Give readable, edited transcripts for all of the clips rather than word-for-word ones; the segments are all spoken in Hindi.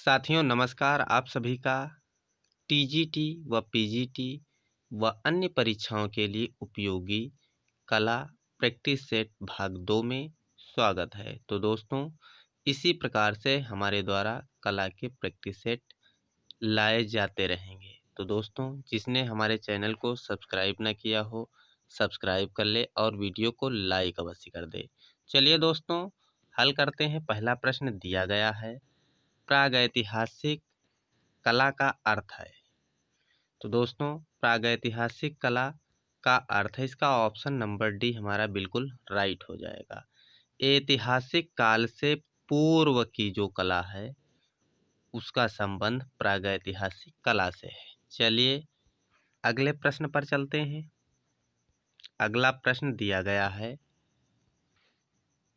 साथियों नमस्कार। आप सभी का टीजीटी व पीजीटी व अन्य परीक्षाओं के लिए उपयोगी कला प्रैक्टिस सेट भाग 2 में स्वागत है। तो दोस्तों, इसी प्रकार से हमारे द्वारा कला के प्रैक्टिस सेट लाए जाते रहेंगे। तो दोस्तों, जिसने हमारे चैनल को सब्सक्राइब न किया हो, सब्सक्राइब कर ले और वीडियो को लाइक अवश्य कर दे। चलिए दोस्तों, हल करते हैं। पहला प्रश्न दिया गया है, प्रागैतिहासिक कला का अर्थ है। तो दोस्तों, प्रागैतिहासिक कला का अर्थ है, इसका ऑप्शन नंबर डी हमारा बिल्कुल राइट हो जाएगा। ऐतिहासिक काल से पूर्व की जो कला है उसका संबंध प्रागैतिहासिक कला से है। चलिए अगले प्रश्न पर चलते हैं। अगला प्रश्न दिया गया है,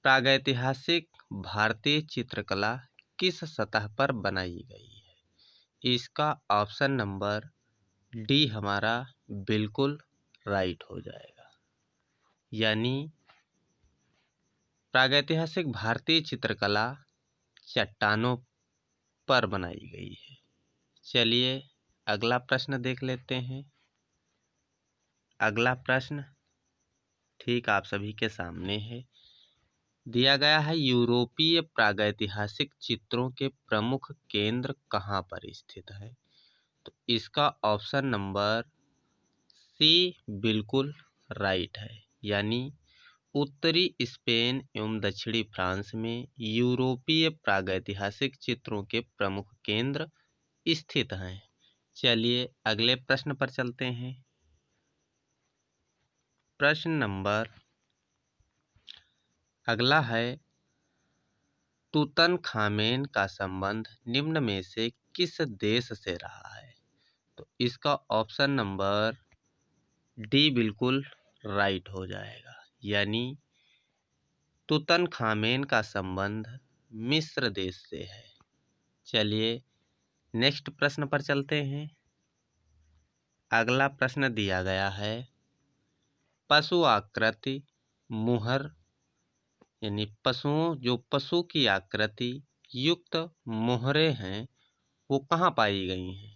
प्रागैतिहासिक भारतीय चित्रकला किस सतह पर बनाई गई है? इसका ऑप्शन नंबर डी हमारा बिल्कुल राइट हो जाएगा। यानी प्रागैतिहासिक भारतीय चित्रकला चट्टानों पर बनाई गई है। चलिए अगला प्रश्न देख लेते हैं। अगला प्रश्न ठीक आप सभी के सामने है। दिया गया है, यूरोपीय प्रागैतिहासिक चित्रों के प्रमुख केंद्र कहाँ पर स्थित है? तो इसका ऑप्शन नंबर सी बिल्कुल राइट है। यानी उत्तरी स्पेन एवं दक्षिणी फ्रांस में यूरोपीय प्रागैतिहासिक चित्रों के प्रमुख केंद्र स्थित हैं। चलिए अगले प्रश्न पर चलते हैं। प्रश्न नंबर अगला है, तूतनखामेन का संबंध निम्न में से किस देश से रहा है? तो इसका ऑप्शन नंबर डी बिल्कुल राइट हो जाएगा। यानी तूतनखामेन का संबंध मिस्र देश से है। चलिए नेक्स्ट प्रश्न पर चलते हैं। अगला प्रश्न दिया गया है, पशु आकृति मुहर यानी पशु की आकृति युक्त मोहरें हैं वो कहाँ पाई गई हैं?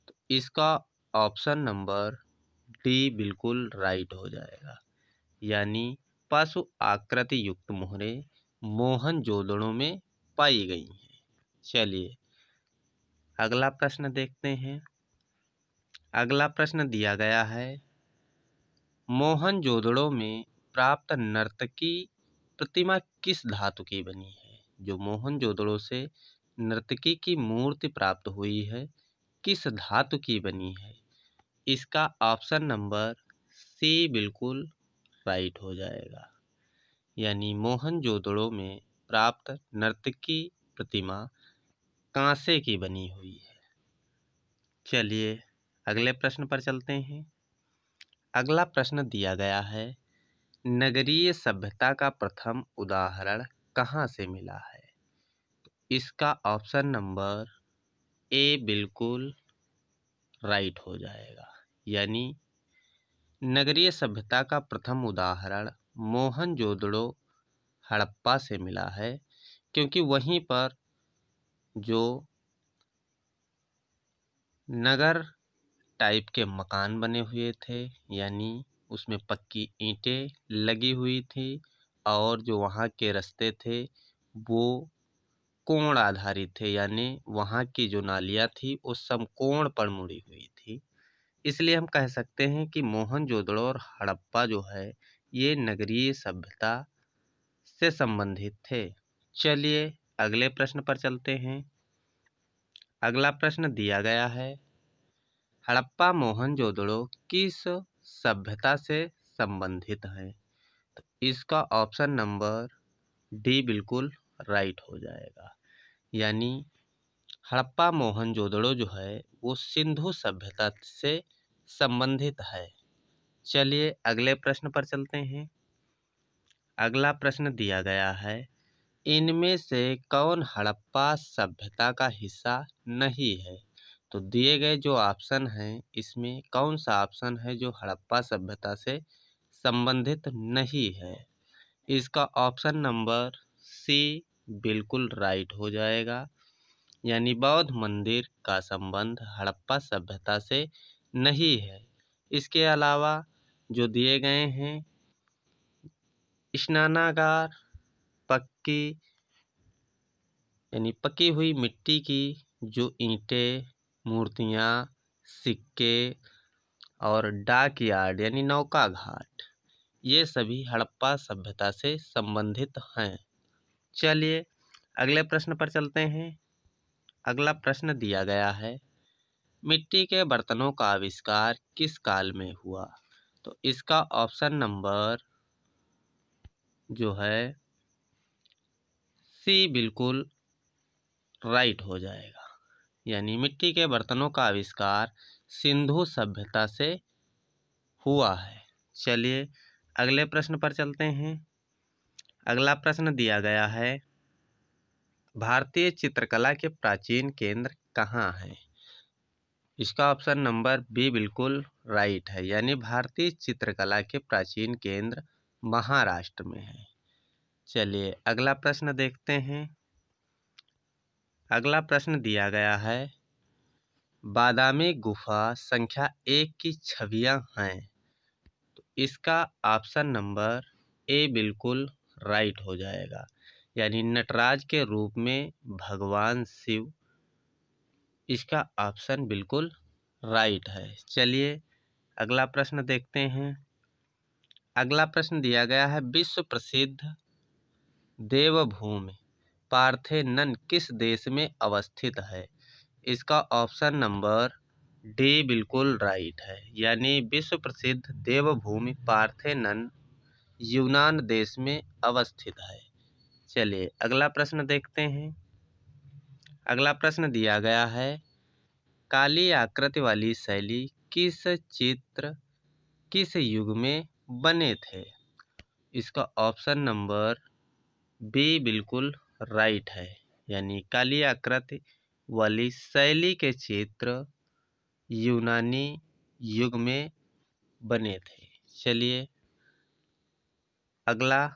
तो इसका ऑप्शन नंबर डी बिल्कुल राइट हो जाएगा। यानी पशु आकृति युक्त मोहरें मोहनजोदड़ो में पाई गई हैं। चलिए अगला प्रश्न देखते हैं। अगला प्रश्न दिया गया है, मोहनजोदड़ो में प्राप्त नर्तकी प्रतिमा किस धातु की बनी है? जो मोहनजोदड़ो से नर्तकी की मूर्ति प्राप्त हुई है किस धातु की बनी है? इसका ऑप्शन नंबर सी बिल्कुल राइट हो जाएगा। यानी मोहनजोदड़ो में प्राप्त नर्तकी प्रतिमा कांसे की बनी हुई है। चलिए अगले प्रश्न पर चलते हैं। अगला प्रश्न दिया गया है, नगरीय सभ्यता का प्रथम उदाहरण कहाँ से मिला है? इसका ऑप्शन नंबर ए बिल्कुल राइट हो जाएगा। यानी नगरीय सभ्यता का प्रथम उदाहरण मोहनजोदड़ो हड़प्पा से मिला है, क्योंकि वहीं पर जो नगर टाइप के मकान बने हुए थे, यानी उसमें पक्की ईंटें लगी हुई थी और जो वहाँ के रास्ते थे वो कोण आधारित थे। यानी वहाँ की जो नालियाँ थी वो समकोण पर मुड़ी हुई थी। इसलिए हम कह सकते हैं कि मोहनजोदड़ो और हड़प्पा जो है ये नगरीय सभ्यता से संबंधित थे। चलिए अगले प्रश्न पर चलते हैं। अगला प्रश्न दिया गया है, हड़प्पा मोहनजोदड़ो किस सभ्यता से संबंधित है? तो इसका ऑप्शन नंबर डी बिल्कुल राइट हो जाएगा। यानी हड़प्पा मोहनजोदड़ो जो है वो सिंधु सभ्यता से संबंधित है। चलिए अगले प्रश्न पर चलते हैं। अगला प्रश्न दिया गया है, इनमें से कौन हड़प्पा सभ्यता का हिस्सा नहीं है? तो दिए गए जो ऑप्शन हैं इसमें कौन सा ऑप्शन है जो हड़प्पा सभ्यता से संबंधित नहीं है? इसका ऑप्शन नंबर सी बिल्कुल राइट हो जाएगा। यानी बौद्ध मंदिर का संबंध हड़प्पा सभ्यता से नहीं है। इसके अलावा जो दिए गए हैं स्नानागार पक्की यानी पकी हुई मिट्टी की जो ईंटें, मूर्तियाँ, सिक्के और डाक यार्ड यानी नौका घाट, ये सभी हड़प्पा सभ्यता से संबंधित हैं। चलिए अगले प्रश्न पर चलते हैं। अगला प्रश्न दिया गया है, मिट्टी के बर्तनों का आविष्कार किस काल में हुआ? तो इसका ऑप्शन नंबर जो है सी बिल्कुल राइट हो जाएगा। यानी मिट्टी के बर्तनों का आविष्कार सिंधु सभ्यता से हुआ है। चलिए अगले प्रश्न पर चलते हैं। अगला प्रश्न दिया गया है, भारतीय चित्रकला के प्राचीन केंद्र कहाँ हैं? इसका ऑप्शन नंबर बी बिल्कुल राइट है। यानी भारतीय चित्रकला के प्राचीन केंद्र महाराष्ट्र में है। चलिए अगला प्रश्न देखते हैं। अगला प्रश्न दिया गया है, बादामी गुफा संख्या 1 की छवियां हैं। तो इसका ऑप्शन नंबर ए बिल्कुल राइट हो जाएगा। यानी नटराज के रूप में भगवान शिव, इसका ऑप्शन बिल्कुल राइट है। चलिए अगला प्रश्न देखते हैं। अगला प्रश्न दिया गया है, विश्व प्रसिद्ध देवभूमि पार्थेनन किस देश में अवस्थित है? इसका ऑप्शन नंबर डी बिल्कुल राइट है। यानी विश्व प्रसिद्ध देवभूमि पार्थेनन यूनान देश में अवस्थित है। चलिए अगला प्रश्न देखते हैं। अगला प्रश्न दिया गया है, काली आकृति वाली शैली किस युग में बने थे? इसका ऑप्शन नंबर बी बिल्कुल राइट है। यानी काली आकृति वाली शैली के चित्र यूनानी युग में बने थे। चलिए अगला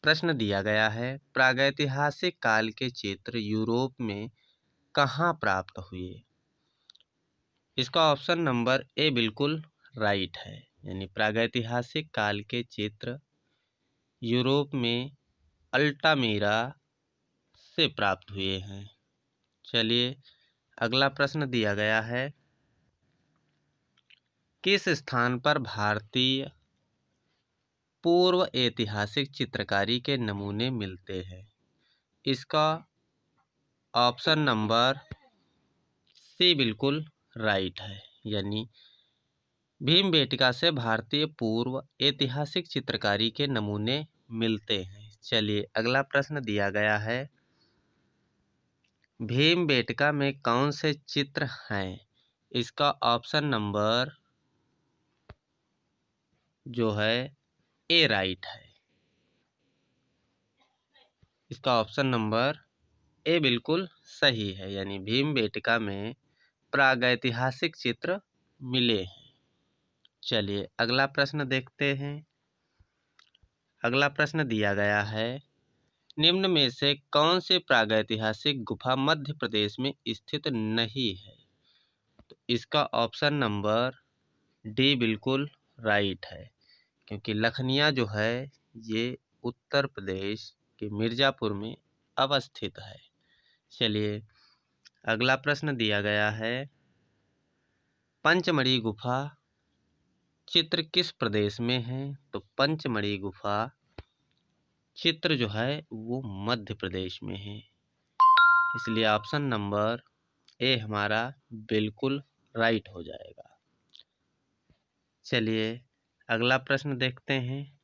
प्रश्न दिया गया है, प्रागैतिहासिक काल के चित्र यूरोप में कहाँ प्राप्त हुए? इसका ऑप्शन नंबर ए बिल्कुल राइट है। यानी प्रागैतिहासिक काल के चित्र यूरोप में अल्टामीरा से प्राप्त हुए हैं। चलिए अगला प्रश्न दिया गया है, किस स्थान पर भारतीय पूर्व ऐतिहासिक चित्रकारी के नमूने मिलते हैं? इसका ऑप्शन नंबर सी बिल्कुल राइट है। यानी भीमबेटका से भारतीय पूर्व ऐतिहासिक चित्रकारी के नमूने मिलते हैं। चलिए अगला प्रश्न दिया गया है, भीमबेटका में कौन से चित्र हैं? इसका ऑप्शन नंबर जो है ए राइट है। इसका ऑप्शन नंबर ए बिल्कुल सही है। यानी भीमबेटका में प्रागैतिहासिक चित्र मिले हैं। चलिए अगला प्रश्न देखते हैं। अगला प्रश्न दिया गया है, निम्न में से कौन सी प्रागैतिहासिक गुफा मध्य प्रदेश में स्थित नहीं है? तो इसका ऑप्शन नंबर डी बिल्कुल राइट है। क्योंकि लखनिया जो है ये उत्तर प्रदेश के मिर्ज़ापुर में अवस्थित है। चलिए अगला प्रश्न दिया गया है, पंचमढ़ी गुफा चित्र किस प्रदेश में है? तो पंचमढ़ी गुफा चित्र जो है वो मध्य प्रदेश में है। इसलिए ऑप्शन नंबर ए हमारा बिल्कुल राइट हो जाएगा। चलिए अगला प्रश्न देखते हैं।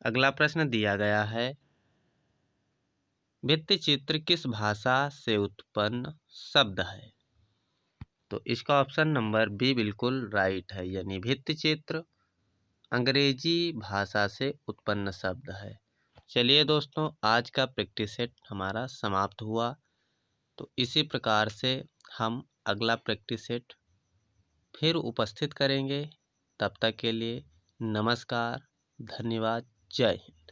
अगला प्रश्न दिया गया है, भित्ति चित्र किस भाषा से उत्पन्न शब्द है? तो इसका ऑप्शन नंबर बी बिल्कुल राइट है। यानी भित्ति चित्र अंग्रेजी भाषा से उत्पन्न शब्द है। चलिए दोस्तों आज का प्रैक्टिस सेट हमारा समाप्त हुआ। तो इसी प्रकार से हम अगला प्रैक्टिस सेट फिर उपस्थित करेंगे। तब तक के लिए नमस्कार, धन्यवाद, जय हिंद।